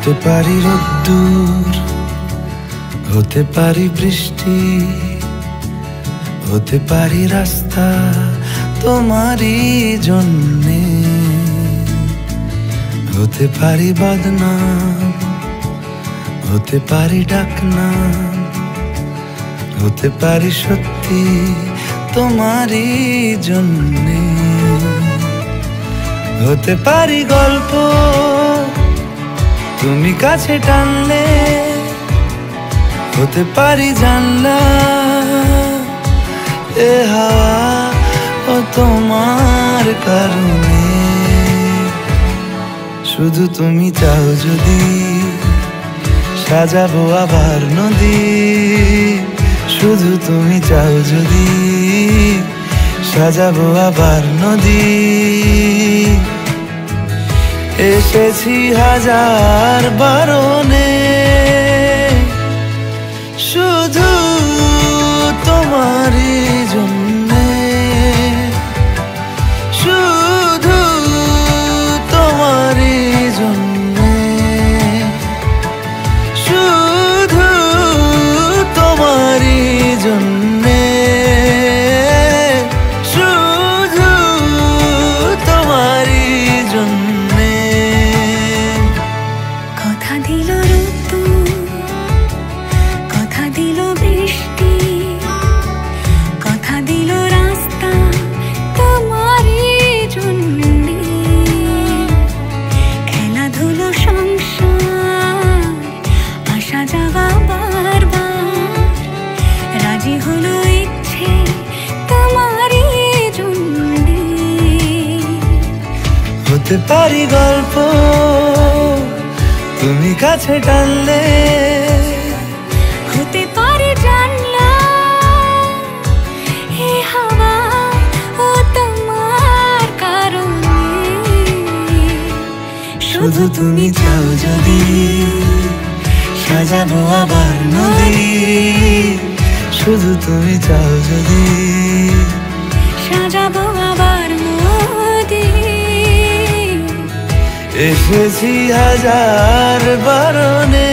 হতে পারি রোদ্দুর, হতে পারি বৃষ্টি, হতে পারি রাস্তা তোমারই জন্যে, হতে পারি বদনাম, হতে পারি ডাকনাম, হতে পারি সত্যি তোমারই জন্যে, হতে পারি গল্প তুমি কাছে টানলে, হতে পারি জানলা এ হাওয়া ও তোমার কারণে। শুধু তুমি চাও যদি সাজাবো আবার নদী, শুধু তুমি চাও যদি সাজাবো আবার নদী। এসেছি হাজার বারণে শুধু তোমারই জন্যে, শুধু তোমারই জন্যে, শুধু তোমারই জন্যে, শুধু তোমারই জন্যে। কথা দিল ঋতু, কথা দিল বৃষ্টি, কথা দিল রাস্তা তোমারই জন্যে, খেলাধুলো সংসার আসা যাওয়া বারবার, রাজি হলো ইচ্ছে তোমারই জন্যে। হতে পারি গল্প তুমি কাছে টানলে, হতে পারে জানলা এ হাওয়া ও তোমার কারণে। শুধু তুমি চাও যদি সাজাবো আবার নদী, শুধু তুমি চাও যদি সাজাবো আবার নদী। এসেছি হাজার বারণে